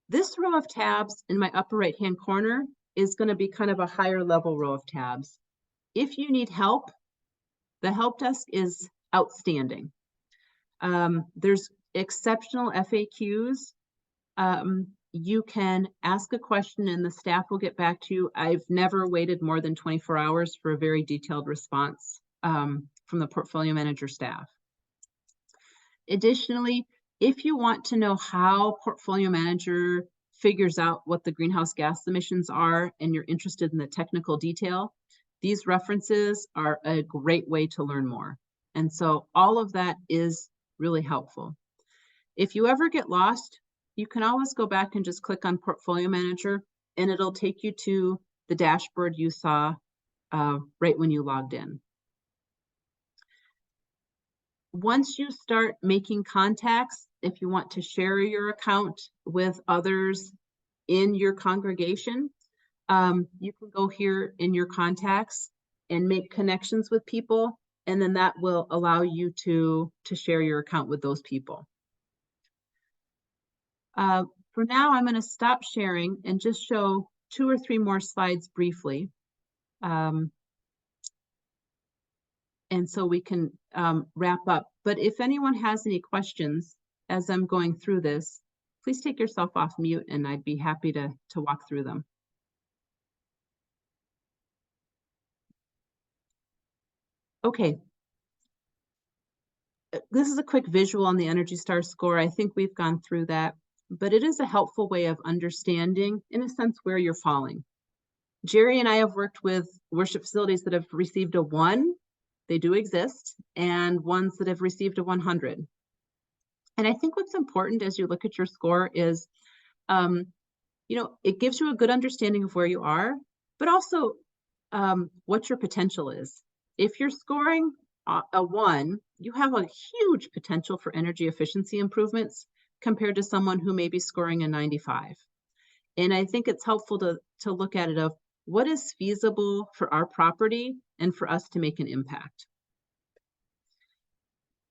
This row of tabs in my upper right-hand corner is going to be kind of a higher level row of tabs. If you need help, the help desk is outstanding. There's exceptional FAQs. You can ask a question and the staff will get back to you. I've never waited more than 24 hours for a very detailed response from the Portfolio Manager staff. Additionally, if you want to know how Portfolio Manager figures out what the greenhouse gas emissions are and you're interested in the technical detail, these references are a great way to learn more. And so all of that is really helpful. If you ever get lost, you can always go back and just click on Portfolio Manager and it'll take you to the dashboard you saw right when you logged in. Once you start making contacts, if you want to share your account with others in your congregation, you can go here in your contacts and make connections with people, and then that will allow you to share your account with those people. For now, I'm going to stop sharing and just show 2 or 3 more slides briefly. And so we can wrap up. But if anyone has any questions as I'm going through this, please take yourself off mute and I'd be happy to walk through them. Okay. This is a quick visual on the Energy Star score. I think we've gone through that, but it is a helpful way of understanding, in a sense, where you're falling. Jerry and I have worked with worship facilities that have received a 1. They do exist, and ones that have received a 100. And I think what's important as you look at your score is, it gives you a good understanding of where you are, but also what your potential is. If you're scoring a 1, you have a huge potential for energy efficiency improvements compared to someone who may be scoring a 95. And I think it's helpful to look at it of what is feasible for our property and for us to make an impact.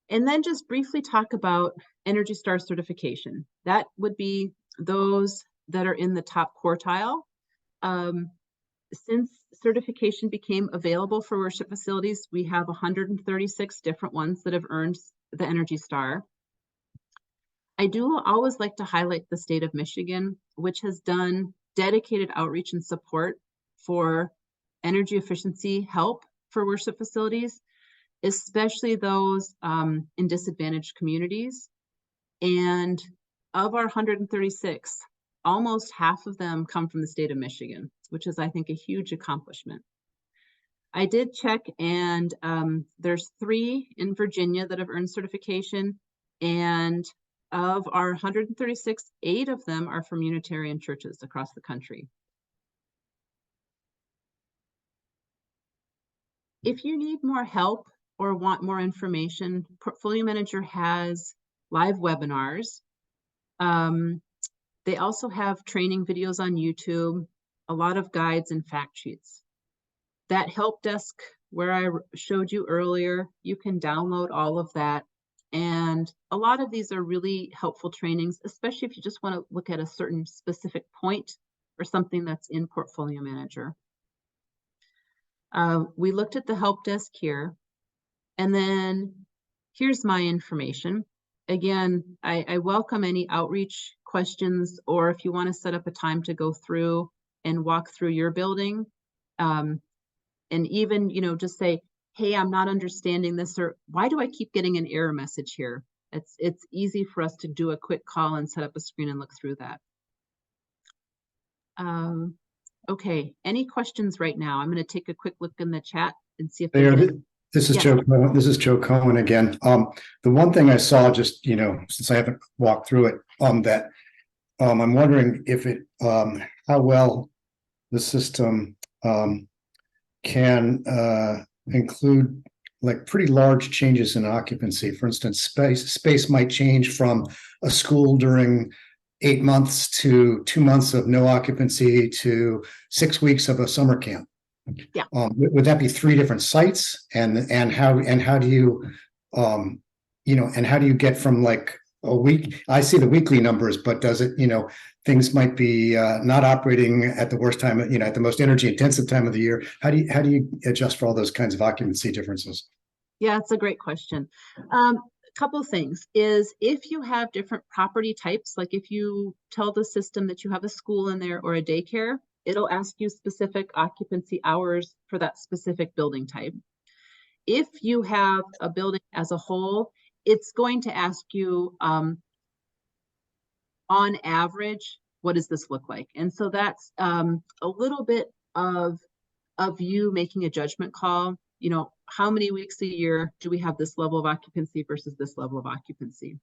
And then just briefly talk about Energy Star certification. That would be those that are in the top quartile. Since certification became available for worship facilities, we have 136 different ones that have earned the Energy Star. I do always like to highlight the state of Michigan, which has done dedicated outreach and support for energy efficiency help for worship facilities, especially those in disadvantaged communities. And of our 136, almost half of them come from the state of Michigan, which is, I think, a huge accomplishment. I did check, and there's 3 in Virginia that have earned certification, and of our 136, 8 of them are from Unitarian churches across the country. If you need more help or want more information, Portfolio Manager has live webinars. They also have training videos on YouTube, a lot of guides and fact sheets. That help desk where I showed you earlier, you can download all of that. And a lot of these are really helpful trainings, especially if you just want to look at a certain specific point or something that's in Portfolio Manager. We looked at the help desk here, and then here's my information. Again, I welcome any outreach questions, or if you want to set up a time to go through and walk through your building, and even, just say, hey, I'm not understanding this, or why do I keep getting an error message here? It's easy for us to do a quick call and set up a screen and look through that. Okay, any questions right now? I'm going to take a quick look in the chat and see if This is yes. Joe. This is Joe Cohen again. The one thing I saw, just since I haven't walked through it, that I'm wondering if it, how well the system can include like pretty large changes in occupancy. For instance, space might change from a school during 8 months to 2 months of no occupancy to 6 weeks of a summer camp. Yeah. Would that be 3 different sites? And how do you and how do you get from like a week? I see the weekly numbers, but does it, things might be not operating at the worst time, at the most energy intensive time of the year. How do you adjust for all those kinds of occupancy differences? Yeah, it's a great question. Couple things is if you have different property types, like if you tell the system that you have a school in there or a daycare, it'll ask you specific occupancy hours for that specific building type. If you have a building as a whole, it's going to ask you on average, what does this look like? And so that's a little bit of you making a judgment call. How many weeks a year do we have this level of occupancy versus this level of occupancy?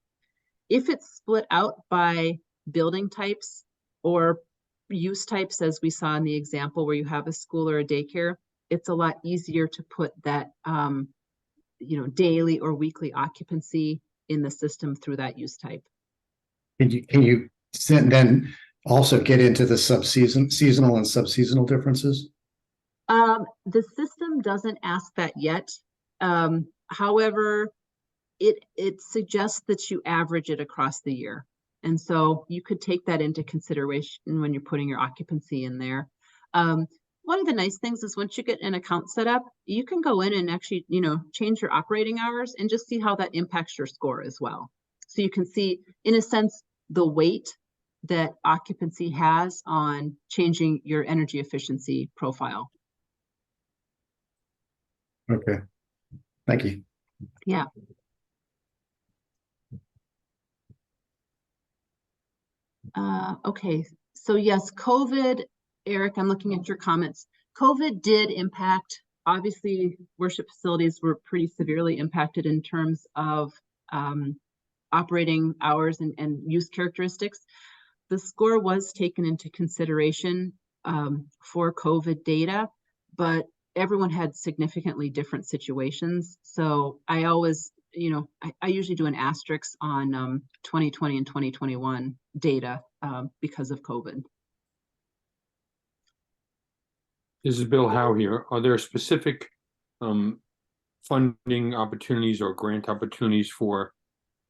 If it's split out by building types or use types, as we saw in the example where you have a school or a daycare, it's a lot easier to put that daily or weekly occupancy in the system through that use type. Can you then also get into the seasonal and subseasonal differences? The system doesn't ask that yet. However, it suggests that you average it across the year. And so you could take that into consideration when you're putting your occupancy in there. One of the nice things is once you get an account set up, you can go in and actually, change your operating hours and just see how that impacts your score as well. So you can see, in a sense, the weight that occupancy has on changing your energy efficiency profile. Okay. Thank you. Yeah. Okay. So yes, COVID, Eric, I'm looking at your comments. COVID did impact, obviously, worship facilities were pretty severely impacted in terms of operating hours and use characteristics. The score was taken into consideration for COVID data, but everyone had significantly different situations. So I always, I usually do an asterisk on 2020 and 2021 data because of COVID. This is Bill Howe here. Are there specific funding opportunities or grant opportunities for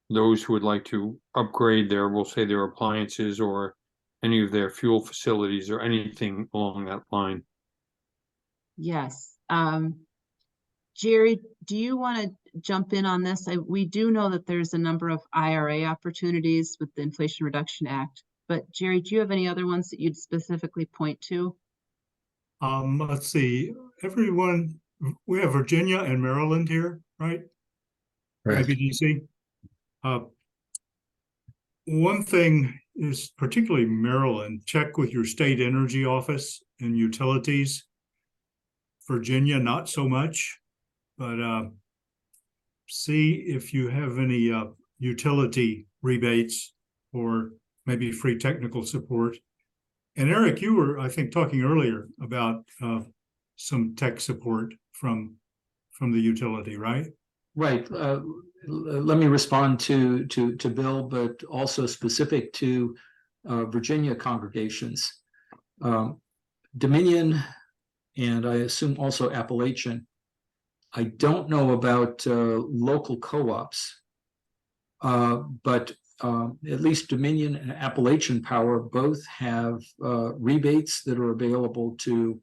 those who would like to upgrade we'll say their appliances or any of their fuel facilities or anything along that line? Yes. Jerry, do you want to jump in on this? We do know that there's a number of IRA opportunities with the Inflation Reduction Act, but Jerry, do you have any other ones that you'd specifically point to? Let's see. Everyone, we have Virginia and Maryland here, right? Right. IBDC. One thing is particularly Maryland, check with your state energy office and utilities. Virginia, not so much, but see if you have any utility rebates or maybe free technical support. And Eric, you were, I think, talking earlier about some tech support from the utility, right? Right. Let me respond to Bill, but also specific to Virginia congregations. Dominion, and I assume also Appalachian. I don't know about local co-ops, but at least Dominion and Appalachian Power both have rebates that are available to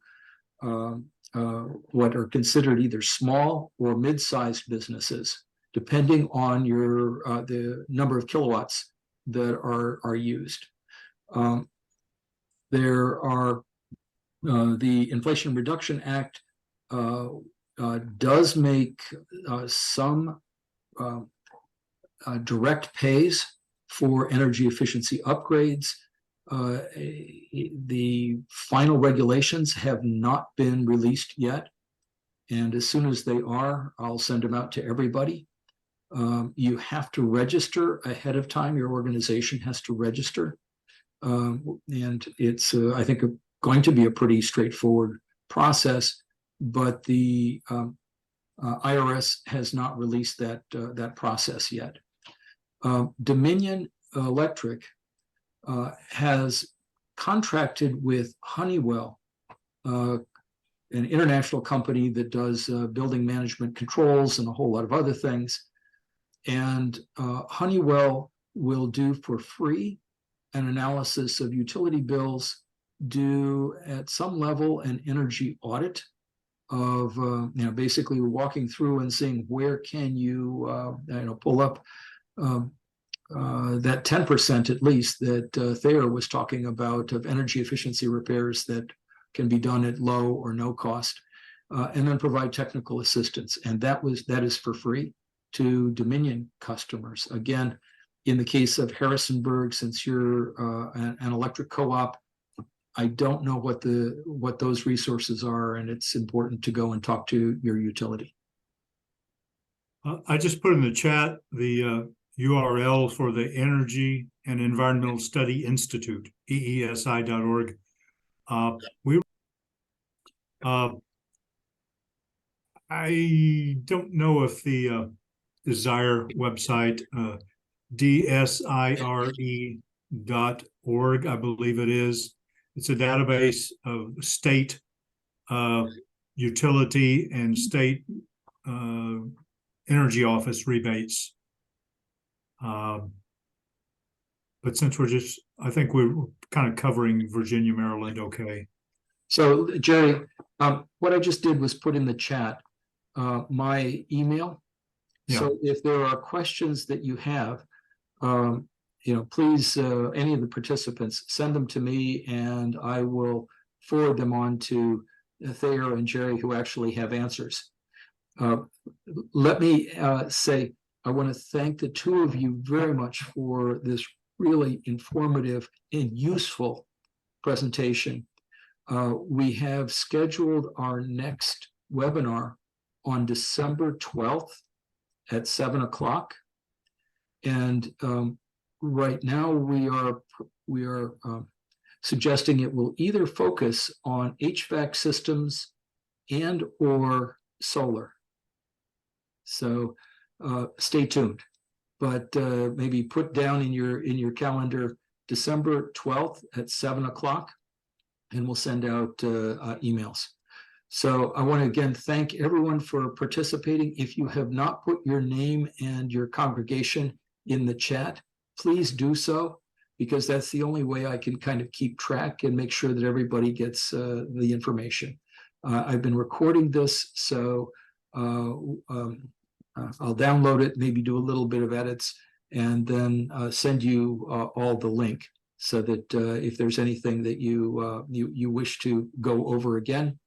what are considered either small or mid-sized businesses, depending on your the number of kilowatts that are used. There are the Inflation Reduction Act does make some direct pays for energy efficiency upgrades. The final regulations have not been released yet, and as soon as they are, I'll send them out to everybody. You have to register ahead of time. Your organization has to register. And it's, I think, going to be a pretty straightforward process, but the IRS has not released that process yet. Dominion Electric has contracted with Honeywell, an international company that does building management controls and a whole lot of other things. And Honeywell will do for free an analysis of utility bills, do at some level an energy audit of, basically walking through and seeing where can you, pull up that 10% at least that Thayer was talking about of energy efficiency repairs that can be done at low or no cost, and then provide technical assistance. And that is for free to Dominion customers. Again, in the case of Harrisonburg, since you're an electric co-op, I don't know what those resources are, and it's important to go and talk to your utility. I just put in the chat the URL for the Energy and Environmental Study Institute, EESI.org. I don't know if the Desire website, DSIRE.org, I believe it is. It's a database of state utility and state energy office rebates. But since I think we're kind of covering Virginia, Maryland, okay. So, Jerry, what I just did was put in the chat my email. Yeah. So if there are questions that you have, please, any of the participants, send them to me and I will forward them on to Thayer and Jerry, who actually have answers. Let me say, I want to thank the two of you very much for this really informative and useful presentation. We have scheduled our next webinar on December 12th at 7 o'clock. And right now we are suggesting it will either focus on HVAC systems and or solar. So stay tuned, but maybe put down in your calendar December 12th at 7 o'clock, and we'll send out emails. So I want to again thank everyone for participating. If you have not put your name and your congregation in the chat, please do so, because that's the only way I can kind of keep track and make sure that everybody gets the information. I've been recording this, so I'll download it, maybe do a little bit of edits, and then send you all the link, so that if there's anything that you wish to go over again,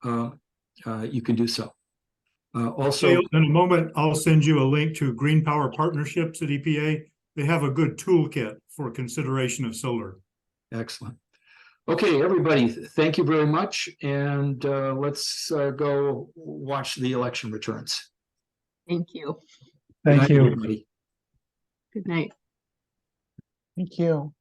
you can do so. Also, in a moment, I'll send you a link to Green Power Partnerships at EPA. They have a good toolkit for consideration of solar. Excellent. Okay, everybody, thank you very much. And let's go watch the election returns. Thank you. Thank you, everybody. Good night. Thank you.